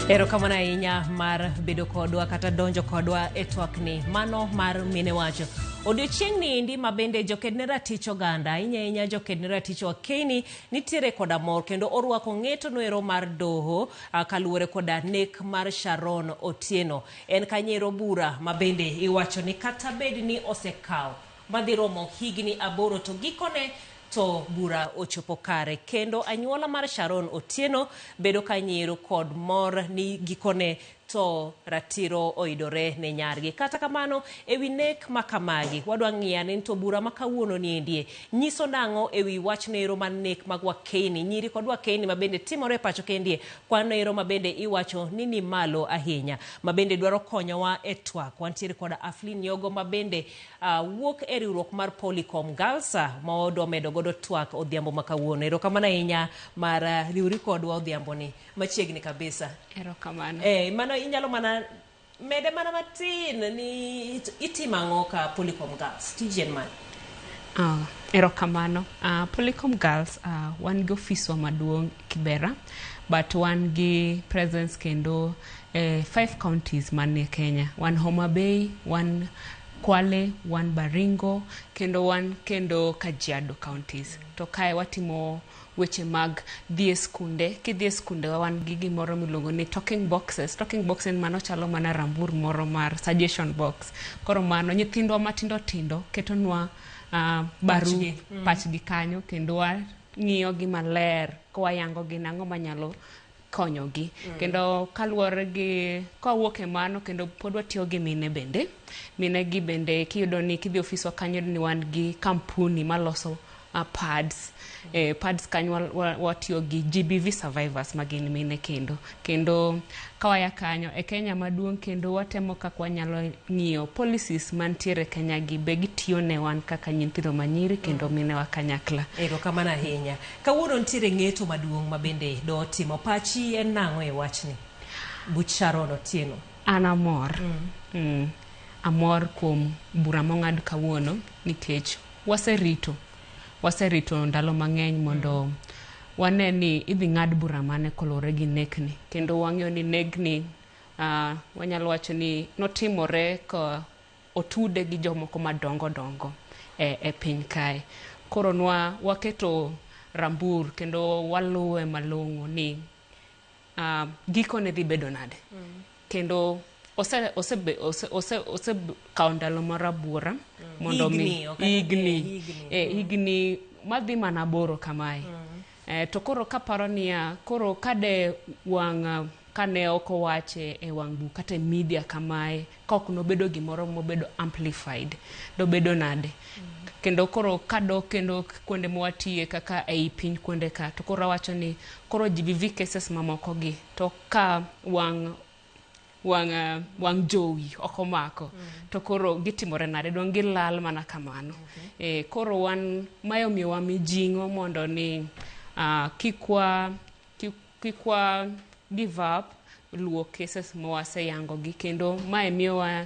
Erokamano ahinya mar bedo kodwa kata donjo kodwa e twakni mano mar mine wacho. Odiochiengni indi mabende jokedne ratich oganda inya jokedne ratich wakeni nitiere koda mor kendo orwako ng'eto noero mar doho kaluwore koda nek mar Sharon Otieno. En kanyero bura mabende iwacho ni kata bed ni osekaw madhi romo higni 8 to gikone to bura ochopo kare kendo anyuola mar Sharon Otieno bedo kanyero kod mor ni gikone to ratiro oidore ne nyargi. Kata kamano ewi nek makamagi wadwa ng'iyane to bura makawuono niendie nyiso nang'o ewi wach nero man nek mag wakeni nyiri kod wakeni mabende timore pacho kendie kwan nero mabende iwacho ni malo ahinya mabende dwaro konyowa e twak. Wantiere koda Aflin Yogo mabende wuok e riwruok mar Polycom Girls ma odwa medo godo twak odhiambo makawuono. Erokamano ahinya mar riwri kodwa odhiambo ni machiegni kabisa. Erokamano. Mano inyalo mana mede mana matin ni itimang'o ka Polycom Girls tijen man. Erokamano. Polycom Girls wan gi ofiswa maduong' Kibera but wan gi presence kendo 5 counties manie Kenya. Wan Homa Bay, wan Kwale, wan Baringo, kendo wan kendo Kajiado counties. To kae watimo weche mag dhie skunde. Kidhie skunde wan gi gimoro miluongo ni talking boxes. Talking boxes mano chalo mana rambur moro mar suggestion box. Koro mano nyithindwa matindo tindo ketonwa baru pachgi kanyo kendo wang'iyo gi maler kwayango gi nang'o manyalo konyogi. Kendo kaluwore gi kawuok e mano kendo pod watiyo gi mine bende. Mine gi bende kiyudo ni kidhi ofiswa kanyo ni wan gi kampuni maloso pads. Pads kanyo watiyo gi GBV survivors magin mine kendo kawaya kanyo e Kenya maduong' kendo watemo kaka wanyalo ng'iyo policies mantiere Kenya gi be gitiyo ne wan kaka nyithindo manyiri kendo mine wa kanyakla. Erokamano ahinya. Kawuono nitiere ng'eto maduong' mabende do timo pachi en nang'o e wachni buch Sharon Otieno? An amor. Amor kuom bura mong'ad kawuono nikech waserito ndalo mang'eny mondo wane ni idhi ng'ad bura mane kolore gi nekni kendo wang'eyo ni negni wanyalo wacho ni notimore ka otude gi jomoko madongo e piny kae. Koro waketo rambur kendo waluwe malong'o ni gikone dhi bedo nade. Kendo ose kawo ndalo marabura mondo higni madhi mana boro kamae. To koro kaparo niya koro kade kane ok owache e wang' buk kata media kamae ka ok nobedo gimoro mobedo amplified do bedo nade. Kendo koro kadok kendo kuonde mwatiye kaka ei piny kuonde ka to koro wacho ni koro GBV cases mamoko gi to ka wang' jowi okomako to koro gitimore nade dong gilal mana kamano. Koro wan mayo miyowa mijing'o mondo ni kikwa give up luwo cases mwaseyango gi kendo mae miyowa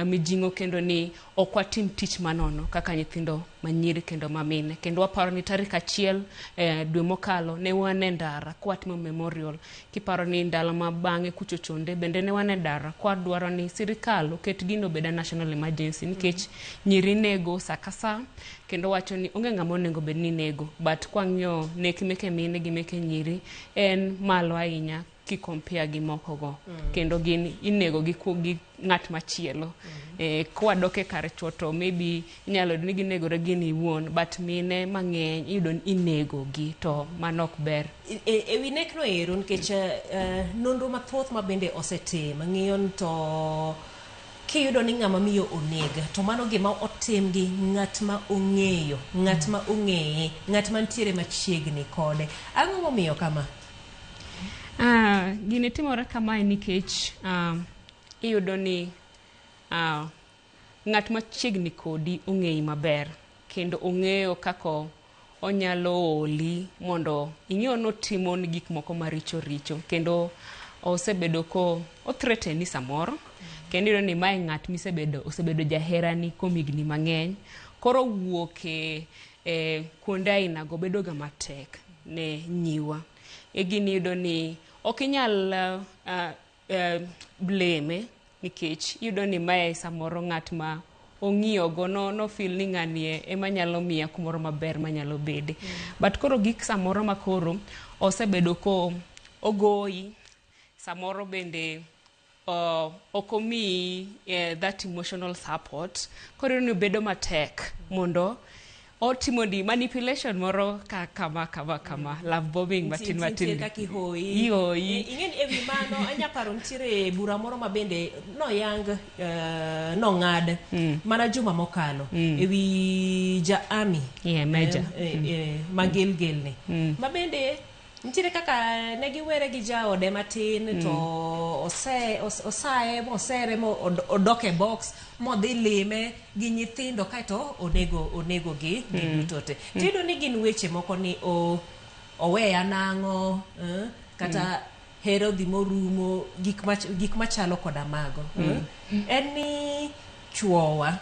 mijing'o kendo ni ok watim tich manono kaka nyithindo manyiri kendo mamine. Kendo waparo ni tarik 1 dwe mokalo ne wan e ndara kwatimo memorial. Kiparo ni ndalo mabang'e kuchochonde bende ne wan e ndara kwa dwaro ni sirikal oket gino beda national emergency nikech nyiri nego sakasa kendo wacho ni onge ng'ama onego bed ni nego but kwang'iyo nek meke mine gi meke nyiri en malo ahinya kikompea gi moko go kendo gin inego gi ng'at machielo. Kwadoke kar choto maybe inyalo ni ginegore gin iwuon but mine mang'eny iyudo ni inego gi to manok ber. Ewi nek no ero nikech nonro mathoth mabende osetim ng'iyo to kiyudo ni ng'ama miyo onega to mano gima otim gi ng'at ma ong'eyo, ng'at ma ong'eye, ng'at mantiere machiegni kode. Ang'o momiyo kama? Gini timore kamae nikech iyudo ni ng'at machiegni kodi ong'eyi maber kendo ong'eyo kako onyalo oli mondo ing'eyo notimo ni gik moko maricho kendo osebedo ko othreteni samoro kendo iyudo ni mae ng'at osebedo jaherani kuom higni mang'eny. Koro wuok kuonde aina go bedo ga matek ne nyiwa. Gini iyudo ni okinyal blame nikech yudo ni mae samoro ng'at ma ong'iyo go no feel ni ng'anie ema nyalo miya kumoro maber manyalo bede. But koro gik samoro makoro osebedo ko ogoyi samoro bende okomi that emotional support, koro ni bedo matek mondo otimo di manipulation moro kama love bombing matin kaki hoi ingen ewi mano anyaparo ntiere bura moro mabende no yang no ng'ad mana juma mokalo ewi Army Major Magilgil ni mabende ntiere kaka negi were gi jaode matin to osae mosere mo odoke box modhi lime gi nyithindo kaito onego gi dutote tido ni gin weche moko ni oweya nango kata hero dhi morumo gik machalo koda mago en ni chuowa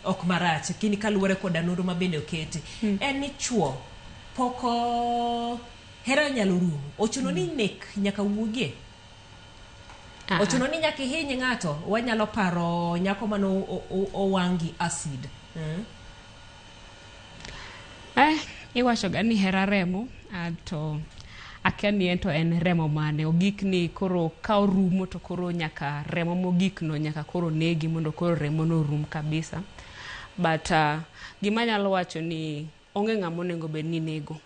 ok marach kini kaluwore koda nuru mabende oketi en ni chuo poko hera nyalo rumo ochuno ni nek nyaka wuogie ochuno ni nyaka hiny ng'ato wanyalo paro nyako mano owangi acid iwacho ga ni hera remo to akia ni ento en remo mane ogik ni koro ka orumo to koro nyaka remo mogik no nyaka koro negi mondo koro remo no rum kabisa but gima nyalo wacho ni onge ng'amo nego bed ni nego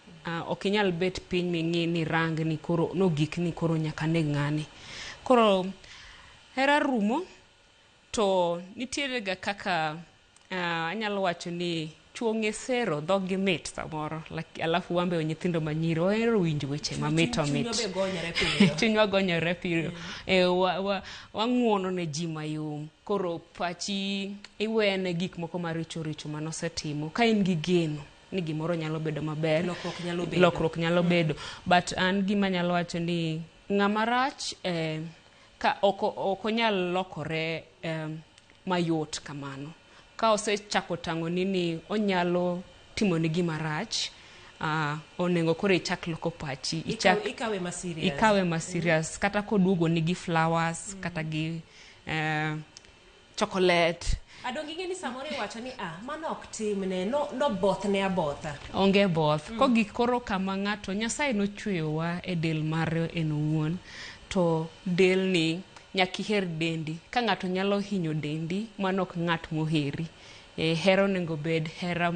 okinyal bet piny ming'i ni rang ni koro no gik ni koro nyaka neg ng'ani koro hera rumo to nitiere ga kaka anyalo wacho ni chuo ngesero dhog gi mit samoro alafu wambe nyithindo manyiri ohero winjo weche mamit chunywa gonyore piyo wang'uono ne ji mayom koro pachi iwene gik moko maricho manosetimo ka in gi geno ni gimoro nyalo bedo maber lokruok nyalo bedo but an gima nyalo wacho ni ng'ama rach ka oko nyalo lokore mayot kamano ka osechako tango ni onyalo timo ni gima rach onengo koro ichak loko pachi ikawe ma serious kata koduogo ni gi flowers kata gi chocolate adongi ngeni samore wacho ni mano ok timne no both ne abotha onge both kogik koro kama ng'ato Nyasaye nochweyowa e del mare en owuon to del ni nyaki her dendi ka ng'ato nyalo hinyo dendi mano ok ng'at moheri hero nengo bed hera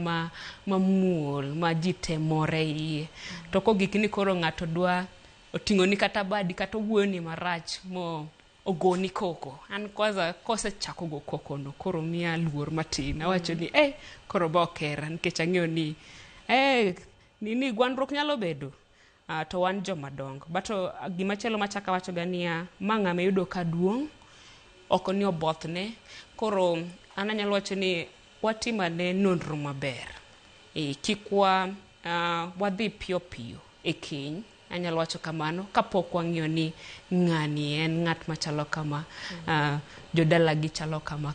mamuol ma ji temore iye to kogik ni koro ng'ato dwa oting'o ni kata badi kata wuoyo ni marach mo ogoni koko an kwanza kose chako go koko no koro miya luor matin awacho ni koro ba okera nikech ang'eyo ni nini gwandruok nyalo bedo to wan joma dongo but gima chelo machaka wacho ga niya mang'ame yudo ka duong' oko ni obothne koro an anyalo wacho ni watimane nonro maber kikwa wadhi piyo e keny anyalo wacho kamano kapok wang'iyo ni ng'ani en ng'at machalo kama jodala gi chalo kama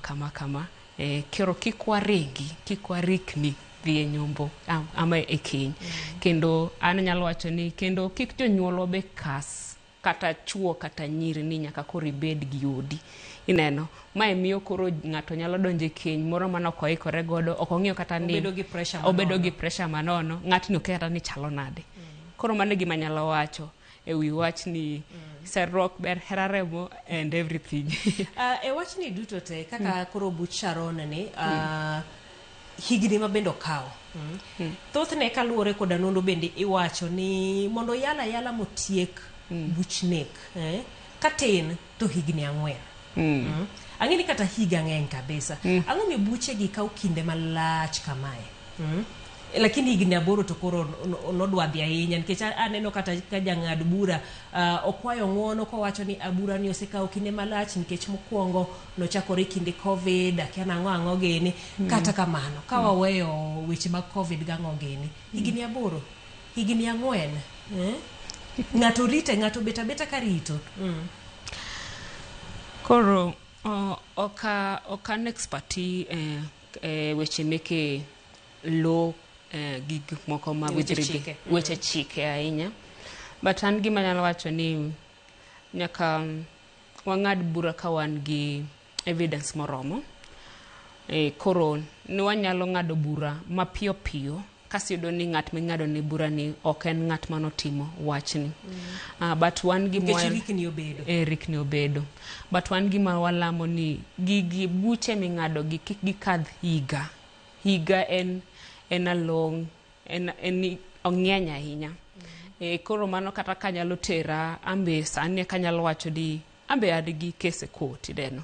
kero kikwarikni dhi e nyombo ama e keny kendo an nyalo wacho ni kendo kik jonyuolwa be kas kata chuo kata nyiri ni nyaka koro ibed gi odi ineno mae miyo koro ng'ato nyalo donje keny moro mana ok oikore godo ok ong'iyo kata ni obedo gi pressure manono ng'atni oketa ni chalo nade koro mano gima nyalo wacho e wi wach ni serruok ber hera remo and everything e wach ni duto te kaka koro buch Sharon ni higni mabendo kawo thothne kaluwore koda nono bende iwacho ni mondo yala motiek buch nek katin to higni 4 ang'eni kata higa ng'eny kabisa ang'o mi buche gi kawo kinde malach kamae lakini higni 8 to koro nodwadhi ahinya nikech aneno kata ka jang'ad bura okwayo ng'uono kowacho ni abura ni osekawo kinde malach nikech mokwongo nochakore kinde covid akia nang'o gini kata kamano ka waweyo weche mag covid gang'o gini higni 8 higni 4 ng'ato rite ng'ato beta ka rito koro okan experti weche meke lo gig moko ma weche chike ahinya but an gima nyalo wacho ni nyaka wang'ad bura ka wan gi evidence moromo. Koro ni wanyalo ng'ado bura mapiyo piyo kasiyudo ni ng'at ming'ado ni bura ni ok en ng'at manotimo wachni. But wan gi rikni obedo. But wan gi ma walamo ni gigi buche ming'ado gi kik gikadh higa. Higa en along en ong'eny ahinya. Koro mano kata kanyalo tera ambe sani kanyalo wacho di ambe adigi kese court ideno.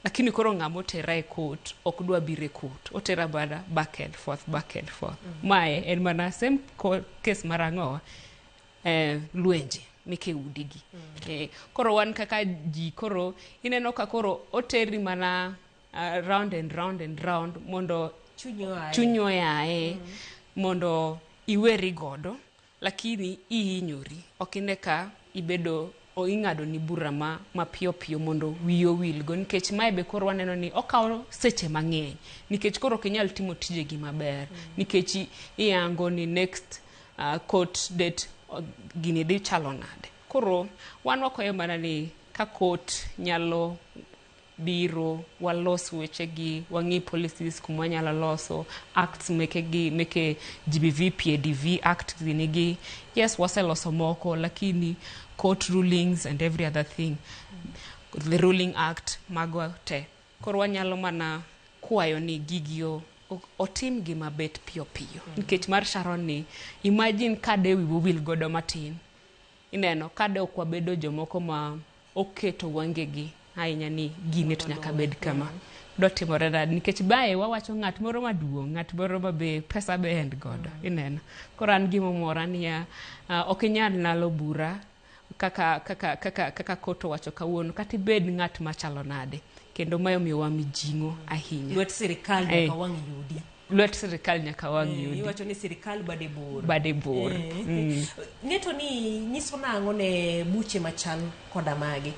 Lakini koro ng'amo tera e court ok dwa bire court. Otera bada back and forth. Mae en mana same case marang'o lwenje meke udigi. Koro wan kaka ji koro ineno ka koro oteri mana round and round mondo chunyo yae mondo iweri godo lakini ihinyori. Okine ka ibedo ing'ado ni bura ma piyo piyo mondo wiyo wilgo nikech mae be koro waneno ni okawo seche mang'eny nikech koro kinyal timo tije gi maber nikech iyango ni next court date gini dhi chalo nade. Koro wan wakoyo mana ni ka court nyalo biro walos weche gi wang'i policies kuma nyalo loso acts meke GBV PADV act zinigi yes waseloso moko lakini court rulings and every other thing the ruling act mago te koro wanyalo mana kwayo ni gigio otim gima bet piyo nikech mar Sharon ni imagine kade we will godo matin ineno kade okwa bedo jomoko ma oketo wangegi ahinya ni gini to nyaka bed kama dotimore nade nikech bae wawacho ng'at moro maduong' ng'at moro mabe pesa be end godo ineno koro an gimo mora ni ok inyal nalo bura kaka koto wacho kawuono kati bed ng'at machalo nade kendo mayo miwa mijingo ahinya lwet sirikal nyaka wang' yudi iwacho ni sirikal bade bor ng'eto ni nyiso nang'o ne buche machal koda magi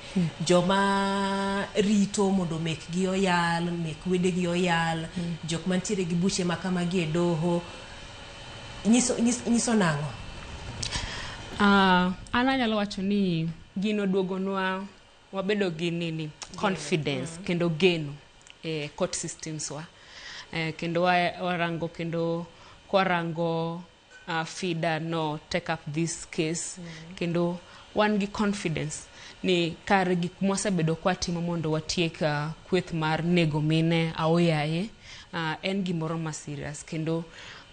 joma rito mondo mekgi oyal mek wedegi oyal jok mantiere gi buche makamagi e doho nyiso nang'o. Ana nyalo wacho ni gino duogonwa wabedo gi nini confidence kendo geno court systems wa kendo warango kendo kwarango FIDA no take up this case kendo wan gi confidence ni kar gik mwasebedo kwa timo mondo watiek kweth mar nego mine aoyaye en gimoro ma serious kendo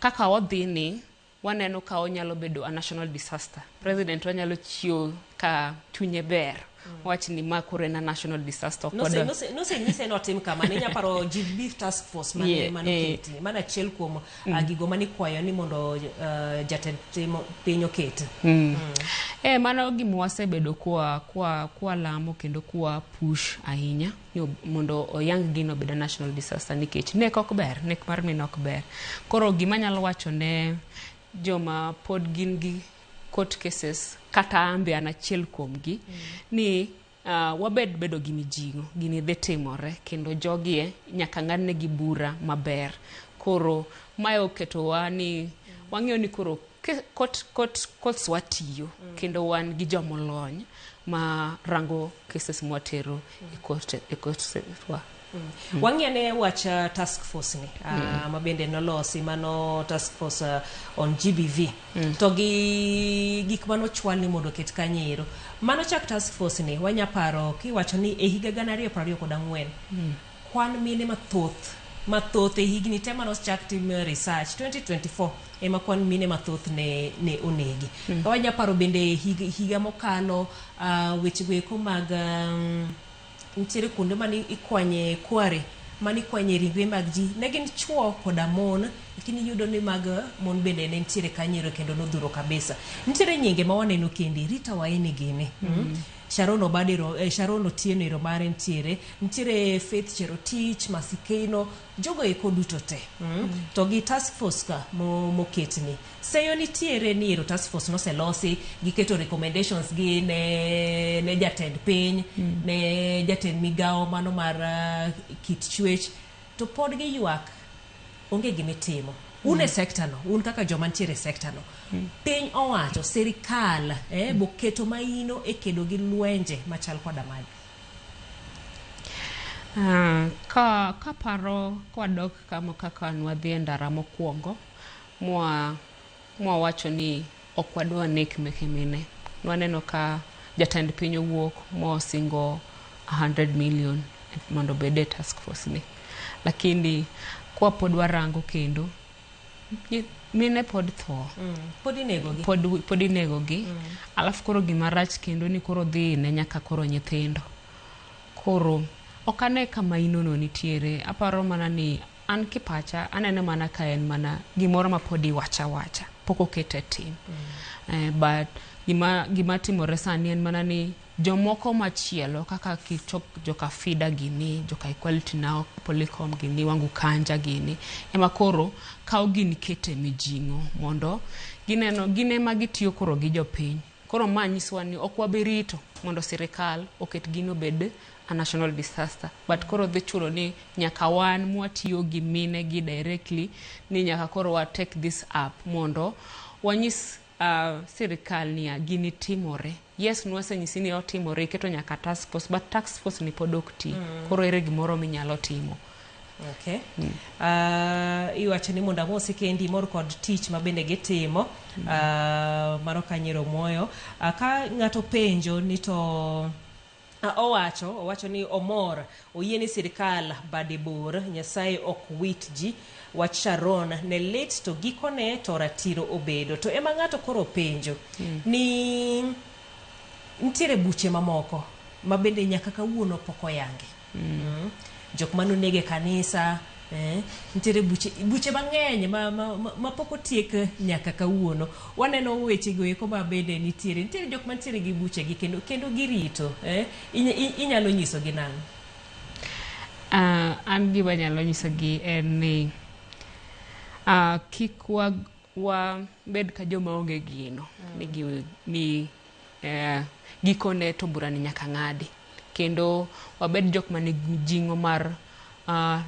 kaka wadhi ni waneno ka onyalo bedo a national disaster. President wanyalo chiwo ka chunye ber wach ni makore na national disaster koda no se nyise no tim kama ne nyaparo GBV task force manoketi mana chiel kuom gigo mani kwayo ni mondo jatend piny oketi mano gimo wasebedo kwa lamo kendo kwa push ahinya mondo oyang gino bedo national disaster nikech nek ok ber nek mar min ok ber koro gima nyalo wacho ne joma pod gin gi court cases kata ambe anachiel kuomgi ni wabed bedo gi mijingo gini dhi timore kendo jogie nyaka ng'adne gi bura maber koro mayo ketowa ni wang'eyo ni koro courts watiyo kendo wan gi jomolony ma rango cases mwatero e court wa wang'ane wacha task force ni mabende nolosi mano task force on GBV to gi gik mano chwal ni mondo ket kanyero mano chak task force ni wanyaparo kiwacho ni e higa 2024 kwan mine mathoth e higni te manos chak tim research 2024 ema kwan mine mathoth ne onegi wanyaparo bende higa mokalo weche go mag nitiere kuonde mani ikwanye kware mani kwanye ringre mag ji ne gin chuo koda mon lakini yudo ni mag mon bende ne nitiere kanyero kendo nodhuro kabisa nitiere nyinge ma waneno kendi Rita Waini gini Sharon Obadero Sharon Otieno Iromare nitiere Faith Cherotich Masikeno jogo eko duto te to gi task force ka moketni seyo nitiere ni task force no se losi giketo recommendations gi ne jatend piny ne jatend migao mano mar kit chwech to pod gi ywak onge gimitimo une sekta no un kaka joma ntiere sekta no piny owacho sirikal boketo maino e kedo gi lwenje machal koda magi. Ka paro kwadok kama kaka nwadhi e ndara mokwongo wacho ni ok wadwa nek meke mine. Nwaneno ka jatend piny owuok mosingo 100 million mondo bede task force ni, lakini kwa pod warango kendo mine pod tho, pod inego gi. Alafu koro gimarach kendo ni koro dhi ne nyaka koro nyithindo. Koro okane kama inono nitiere. Aparo mana ni an kipacha anene mana ka en mana gimoro ma pod iwacha poko kete tim. But gima timore sani en mana ni jomoko machielo kaka kichok joka FIDA gini, joka Equality Now, Polycom gini, Wangu Kanja gini, ema koro kao gini kete mijingo mondo gine magitiyo koro gi jopiny. Koro manyiswa ni ok waberito mondo sirikal oket gino bed a national disaster, but koro dhi chulo ni nyaka wan mwatiyo gi mine gi directly ni nyaka koro wa take this up mondo wanyis sirikal ni gini timore. Yes, nwase nyisi ni otimore keto nyaka task force, but task force ni podok ti. Koro ere gimoro minyalo timo. Okay. Iwacho ni monda mosi kendi mor kod tich mabende gitimo. Maro kanyiro moyo. Ka ng'ato penjo ni to owacho ni omor oyie ni sirikal bade bor Nyasaye ok wit ji wach Sharon ne lit to gikone to ratiro obedo. To ema ng'ato koro penjo ni ntiere buche mamoko mabende nyaka kawuono poko yangi. Jok manu nege kanisa, ntiere buche mang'eny ma poko tiek nyaka kawuono. Waneno weche go eko mabende ntiere jok mantiere gi buche gi kendo girito. Inyalo nyiso gi nang'o? An gima nyalo nyiso gi en ni kik wa bed ka joma onge gino ni gikone to burani nyaka ng'adi, kendo wabed jok mane jingo mar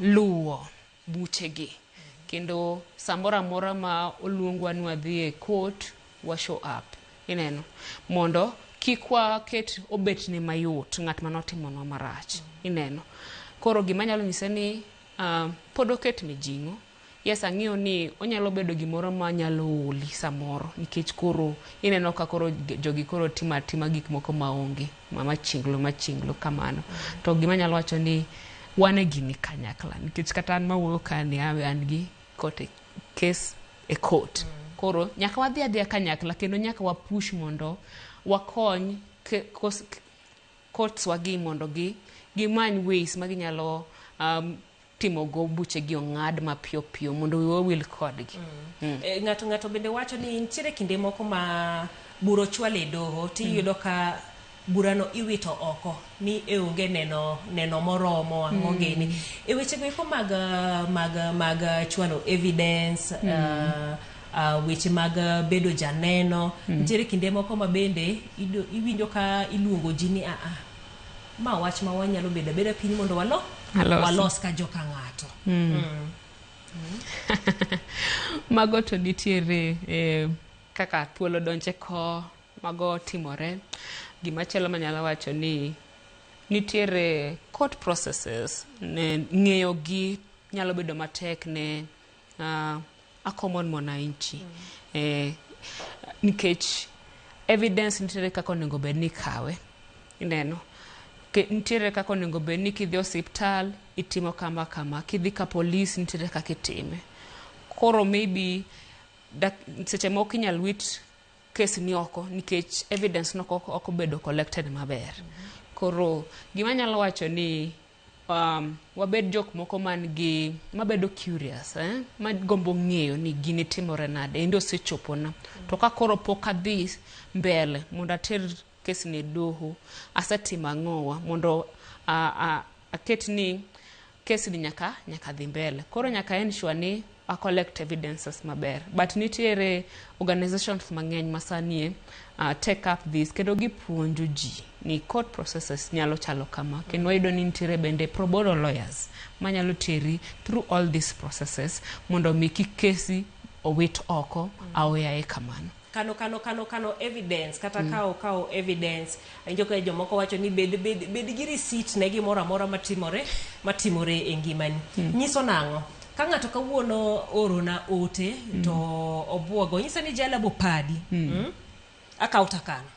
luwo buchegi, kendo samora mora ma oluongwa ni wadhi e court wa show up, ineno, mondo kik waket obet ni mayot ng'at manotimonwa marach, ineno. Koro gima nyalo nyise ni pod oket mijingo. Yes, ang'iyo ni onyalo bedo gimoro ma nyalo uli samoro, nikech koro ineno ka koro jogi koro tima gik moko maonge machinglo kamano. To gima nyalo wacho ni wane gini kanyakla, nikech kata an mawuoyo ka ni an gi case e court. Koro nyaka wadhi adhiya kanyakla, kendo nyaka wapush mondo wakony courts wagi mondo gimany ways maginyalo timo go buche gi ong'ad mapiyo mondo wawil kodgi. Ng'ato bende wacho ni ntiere kinde moko ma buro chwale doho tiyudo ka burano iwito oko ni onge neno moromo ang'o gini. E weche go eko mag chwalo evidence, weche mag bedo janeno, ntiere kinde moko ma bende iwinjo ka iluongo ji ni ma wach ma wanyalo beda piny mondo walos ka joka ng'ato. Mago to nitiere kaka thuolo donje ko mago timore. Gimachelo manyalo wacho ni nitiere court processes ne ng'eyo gi nyalo bedo matek ne a common mwananchi, nikech evidence nitiere kako onego bed ni kawe, ineno. Nitiere kako onego bed ni kidhi hospital itimo kama, kidhi ka police nitiere kaka itime. Koro maybe seche moko inyal wit case ni oko nikech evidence no oko bedo collected maber. Koro gima nyalo wacho ni wabed jok moko mabedo curious, magombo ng'eyo ni gini timore nade, endo osechopona. To ka koro pok adhi mbele mondo ater case ni doho, asetimo ang'owa mondo aket ni case ni nyaka dhi mbele. Koro nyaka ensure ni a collect evidences maber. But nitiere organizations mang'eny masanie take up this kendo gipuonjo ji ni court processes nyalo chalo kama. Kendo wayudo ni nitiere bende pro bono lawyers manyalo teri through all these processes mondo mi kik kesi owit oko aoyaye kamano. Kano evidence kata kao evidence injo ka jomoko wacho ni bed gi receipt ne gimoro amora matimore e ngimani. Nyiso nang'o ka ng'ato kawuono orona ote to obwogo nyisa ni jala bopadi akaw takano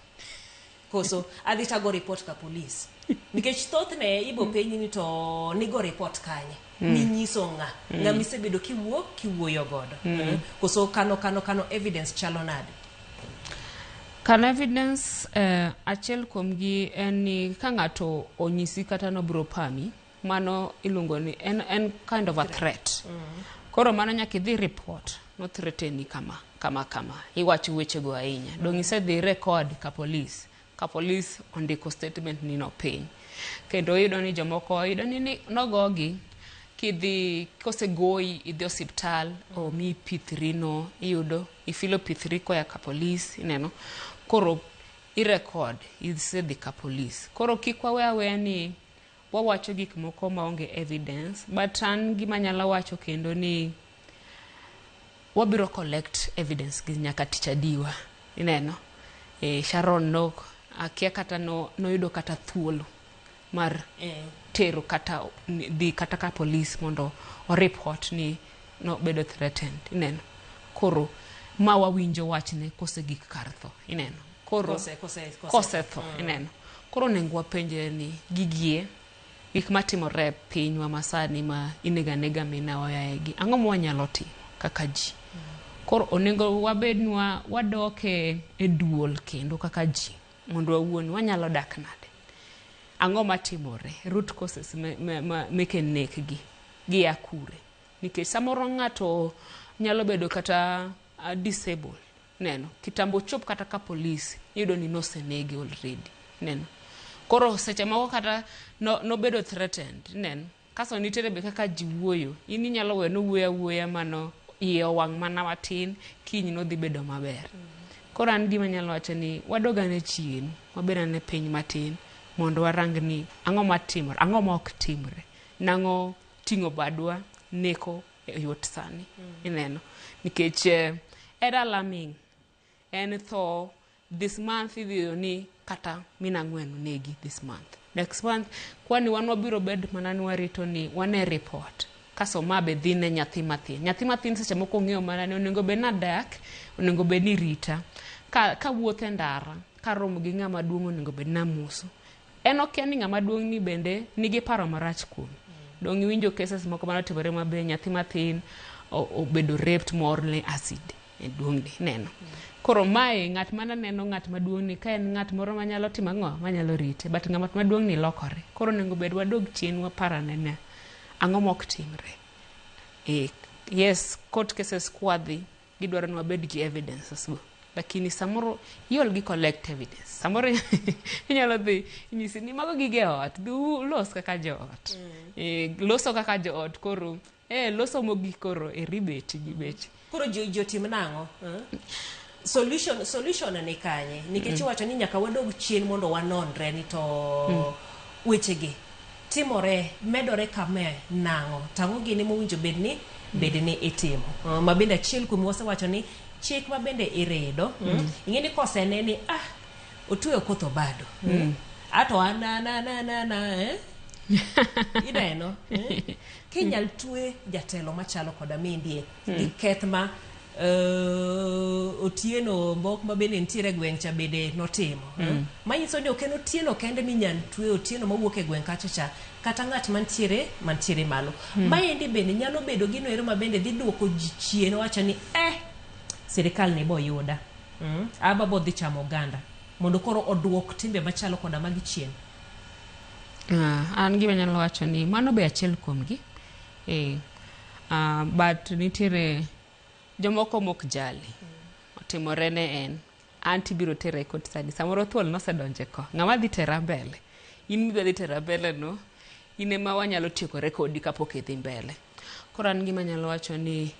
koso adhi tago report ka police nikech thothne ibo penyi ni to nigo report kanye ni nyiso ng'a misebedo kiwuoyo godo koso kano evidence chalo nade. Kano evidence achiel kuomgi en ni ka ng'ato onyisi kata nobro pami mano iluongo ni en kind of a threat. Koro mano nyaka idhi report no threateni kama iwacho weche go ahinya dong isedhi record ka police ondiko statement ni no piny kendo yudo ni jomoko yudo ni nogogi kidhi kosegoyi idhi hospital o mi pithri no iyudo ifilo pithri koya ka police ineno koro irecord isedhi ka police koro kik wawe ni wawacho gik moko maonge evidence but an gima nyalo wacho kendo ni wabiro collect evidence gi nyaka tichadiwa ineno Sharon Nok akia kata noyudo kata thuolo mar tero kata dhi kata ka police mondo o report ni no bedo threatened ineno koro ma wawinjo wachne kose gik kartho ineno koro kose tho ineno koro nengo wapenje ni gigie gik matimore pinywa masani ma inega minaoyaegi ang'o mwanyalo timo kaka ji koro onego wabednwa wadoke e duol kendo kaka ji mondo wawuon wanyalo dak nade ang'o matimore root causes meke nekgi gi akure nikech samoro ng'ato nyalo bedo kata disabled neno kitambo chop kata ka police yudo ni nosenegi already neno koro seche moko kata no bedo threatened neno kaso nitere be kaka ji wuoyo ini nyalo we no wuoya mano iye wang' mana matin kiny no dhi bedo maber koro an gima nyalo wacho ni wadogane chien wabedane piny matin mondo warang ni ang'o matimore ang'o ma ok timre nang'o ting'o badwa neko yot sani ineno nikech era alarming en tho this month idhiyo ni kata mina ng'wen negi this month next month kwani wan wabiro bed mana ni warito ni wane report kaso mabe dhine nyathi matin seche moko ng'eyo mana ni onego bed na dak onego bed ni rita ka wuothe ndara ka romo gi ng'ama duong' onego bed na muso en ok ni ng'ama duong' ni bende nigi paro marach kuom dong iwinjo cases moko mana timore mabe nyathi matin obedo raped morne acid e duong'ni neno koro mae ng'at mana neno ng'at maduong' ni ka en ng'at moro manyalo timo ang'o manyalo rite but ng'at maduong' ni lokore koro onego bed wadog chien waparane ne ang'o mok timre yes court cases kwadhi gidwaro ni wabed gi evidences go lakini samoro iol gi collect evidence samoro inyalo dhi nyisi ni mago gige ot du los kaka joot loso kaka joot koro loso mogi koro ribeti gi beche koro jotim nang'o solution ni kanye nikech wacho ni nyaka wadog chien mondo wanonre ni to wechegi timore medore kame nang'o tang'o gini mowinjo bedni itimo mabende achiel kuom wasewacho ni chik mabende iredo ing'e ni kosene ni otuyo kotho bado ato anana ineno kinyal tue jatelo machalo koda mindie gi keth ma Otieno mbok mabende ntiere gweng' cha bede notimo manyiso ni okeno Otieno kende minyal tue Otieno mawuok e gweng' kacha cha kata ng'at mantiere malo maendi bende nyalo bedo gino ero mabende dhi duoko ji chien wacho ni sirikal ne boyuda aba bodhi chamo oganda mondo koro oduok timbe machalo koda magi chien. An gima nyalo wacho ni mano be achiel kuomgi but nitiere jomoko mok jali otimore ne en anti biro tere kod sadi samoro thuol nosedonje ko ng'ama dhi tera mbele in midhi tera mbele no ine ma wanyalo tieko rekodi kapok idhi mbele koro an gima nyalo wacho ni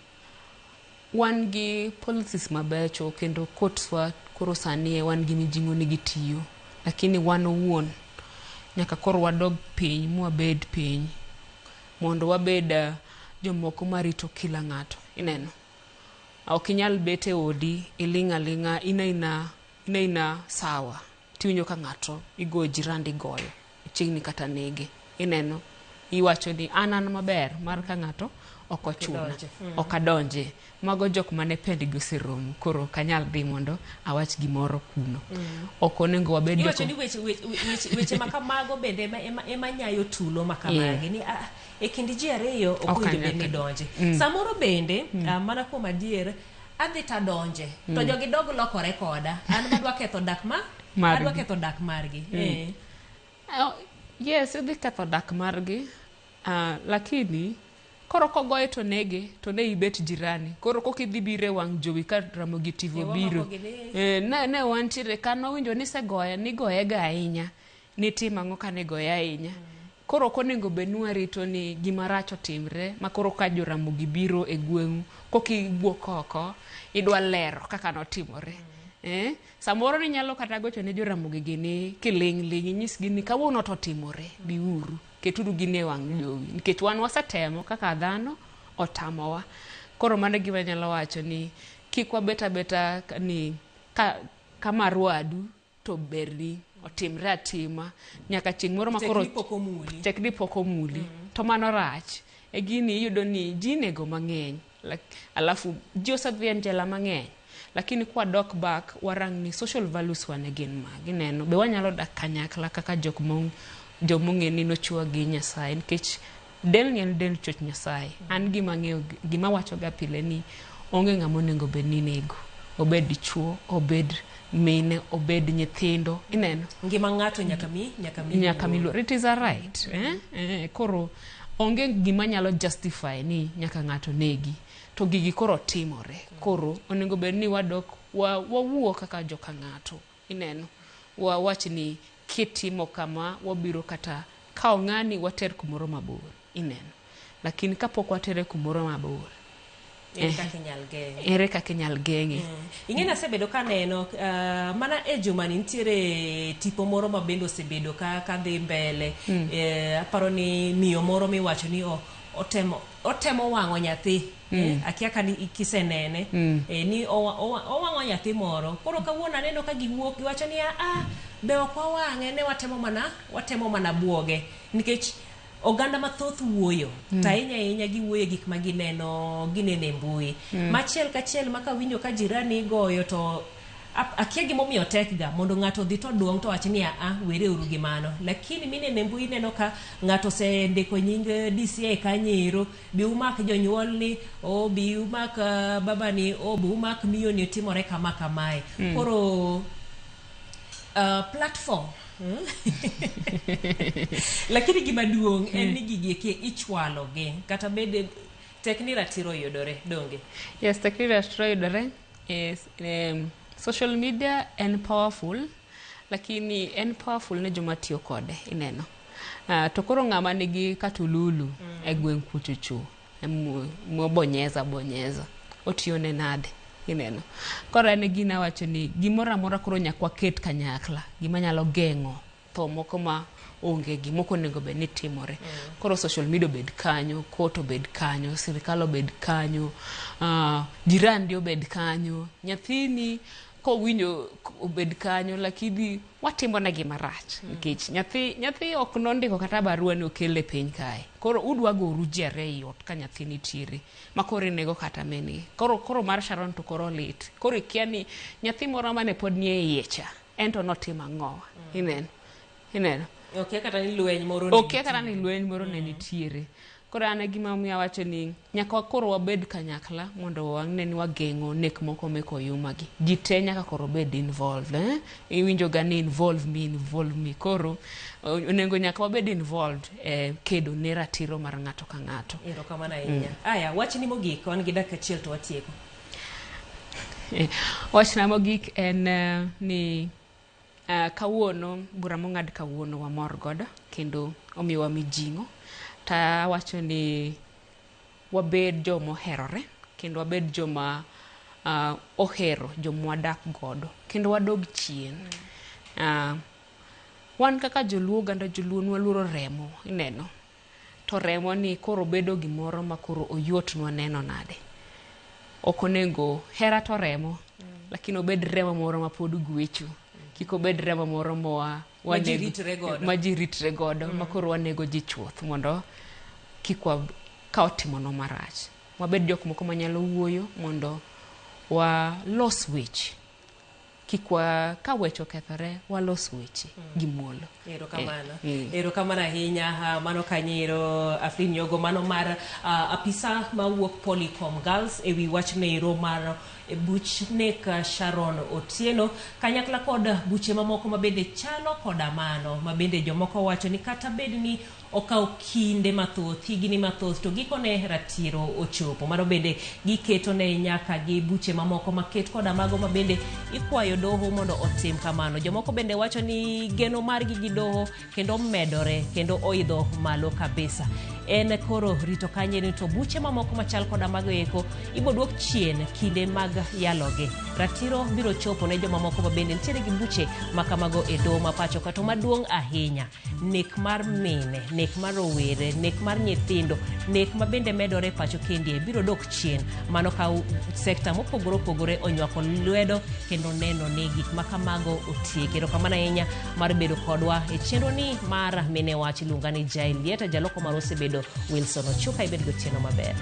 wan gi policies mabecho kendo courtswa koro sani wan gi mijingo ni gitiyo, lakini wan owuon nyaka koro wadog piny mwabed piny mondo wabed jomoko marito kila ng'ato. Ineno, ok inyal bet e odi ilinga linga ina sawa tiwinjo ka ng'ato igo jirandi goyo chiegni kata nege. Ineno, iwacho ni an maber mar ka ng'ato ok ochuna ok adonje. Mago jok mane pendgi oseromo, koro kanyal dhi mondo awach gimoro kuno. Ok onego wabed jok iwacho ni weche makamago bende ema nyayo tulo makamagi ni e kind ji ariyo ok owinjo bed ni donje. Samoro bende mana kuom adier adhi tadonje to jogi dog lokore koda an madwa ketho dak margi. Yes, idhi ketho dak margi, lakini koro kogoye to nege to ne ibet jirani, koro kokidhi bire wang' jowi ka Ramogi TV biro ne wantiere kano winjo ni segoya ni goye ga ahinya ni timang'o ka ne goye ahinya. Koro konego benwa rito ni gimarach otimre ma koro ka jo Ramogi biro e gweng'u kokiwuok oko idwa lero kaka notimore. Samoro ni nyalo kata gocho ne jo Ramogi gini kiling' nyisgi ni kawuono to timore, biuru keturu gine wang' jowi nikech wan wasetemo kaka dhano otamowa. Koro mane gima nyalo wacho ni kik wabeta ni ka marwadu to berni otimre atima nyaka chieng' moro makoro tekni pok omuli to mano rach. E gini iyudo ni ji nego mang'eny, alafu ji osedhi e njela mang'eny, lakini kwa dok back warang ni social values wane gin mag. Ineno, be wanyalo dak kanyakla kaka jomong'e ni nochua gi Nyasaye nikech del ni en del choch Nyasaye. An gima wacho ga pile ni onge ng'ama onego bed ni nego, obed dichuo, obed mine, obed nyithindo. Ineno, ngima ng'ato nyaka mi it is a right. Koro onge gima nyalo justify ni nyaka ng'ato negi to gigi koro timore. Koro onego bed ni wadok wawuo kaka joka ng'ato. Ineno, wawach ni kitimo kama wabiro kata kao ng'ani water kumoro mabor. Ineno, lakini kapok watere kumoro mabor ere kaka inyal geng'e. Ing'e nasebedo ka neno mana e juma ni nitiere tipo moro ma bende osebedo ka dhi mbele. Aparo ni miyo moro miwacho ni otemo wang'o nyathi. Akia ka ni kisenene ni owang'o nyathi moro. Koro kawuono aneno ka giwuok giwacho ni be ok wawang'e, ne watemo mana buoge nikech oganda mathoth wuoyo ta ahinya giwuoyo gik ma gineno e mbui. Machiel kachiel maka winjo ka jirani goyo to akia gimomiyo tek ga mondo ng'ato dhi to duong' to wach ni were uru gi mano, lakini minene mbui neno ka ng'ato osendiko nying DCI kanyero, bi umak jonyuol ni bi umak baba ni bi umak miyo ni timore kama kamae. Koro platform lakini gima duong' en ni gigi ichwalo gi kata bede tekni ratiro yudore donge. Yes, tekni ratiro yudore. Yes, social media en powerful, lakini en powerful ne joma tiyo kode. Ineno, to koro ng'ama nigi katululu e gweng' kuchuchu bonyeza otiyo ne nade. Ineno, koro ene gina wacho ni gimoro amora koro nyakwa ket kanyakla gima nyalo geng'o tho moko ma onge gimoko nego bed ni timore. Koro social media obed kanyo, court obed kanyo, sirikal obed kanyo, jirani obed kanyo, nyathini kowinjo obed kanyo, lakini watimo na gima rach nikech nyathi ok nondiko kata barua ni okele piny kae. Koro udwa goru ji ariyo ka nyathi nitiere makoro nego kata meni. Koro mar Sharon to koro lit. Koro ikia ni nyathi moro mane pod nie iye cha ento notimo ang'o. Ineno, okay kata ni lweny moro ne nitiere. Koro ane gima miya wacho ni nyaka koro wabed kanyakla mondo wang'ne ni wageng'o nek moko meko yumagi. Ji te nyaka koro bed involved. Iwinjo ga ni involve me. Koro onego nyaka wabed involved kedo ne ratiro mar ng'ato ka ng'ato. Erokamano ahinya. Aya, wach ni mogik wan gi dakika achiel to watieko. Wachna mogik en ni kawuono bura mong'ad kawuono wamor godo kendo omiwa mijing'o. Ta wacho ni wabed jomo herore kendo wabed joma ohero joma wadak godo kendo wadog chien. Wan kaka joluo, ganda joluo waluoro remo, ineno. To remo ni koro bedo gimoro ma koro oyotnwa neno nade. Ok onego hera to remo, lakini obed remo moro ma pod gwecho. Kik obed remo moro ma ji ritre godo, ma koro wanego ji chuoth mondo kik kaw timono marach. Wabed jok moko manyalo wuoyo mondo walos weche. Ka weche okethore, walos weche gi muolo. Erokamano ahinya. Mano kanyero Afrin Nyogo, mano mar apisa mawuok Polycom Girls ewi wach nero mar buch nek Sharon Otieno kanyakla kod buche mamoko mabende chalo koda mano, mabende jomoko wacho ni kata bed ni okaw kinde mathoth, higni mathoth, to gikone ratiro ochopo. Mano bende giketo ne nyaka gi buche mamoko maket koda mago mabende ikwayo doho mondo otim kamano. Jomoko bende wacho ni geno margi gi doho kendo medore kendo oidho malo kabisa. En koro rito kanye ni to buche mamoko machal koda mago eko iboduok chien kinde mag yaloge. Ratiro biro chopo ne jomamoko mabende nitiere gi buche makamago e doho ma pacho kato maduong' ahinya. Nek mar mine, nek mar rowere, nek mar nyithindo, nek mabende medore pacho kendie biro dok chien. Mano ka sekta mopogore opogore onywako lwedo kendo neno ni gik makamago otiek. Erokamano ahinya mar bedo kodwa e chenro ni mar Mine Wach. Iluonga ni Jael Lieta, jaloko mar osebedo Wilson Ochuka. Ibed gotieno maber.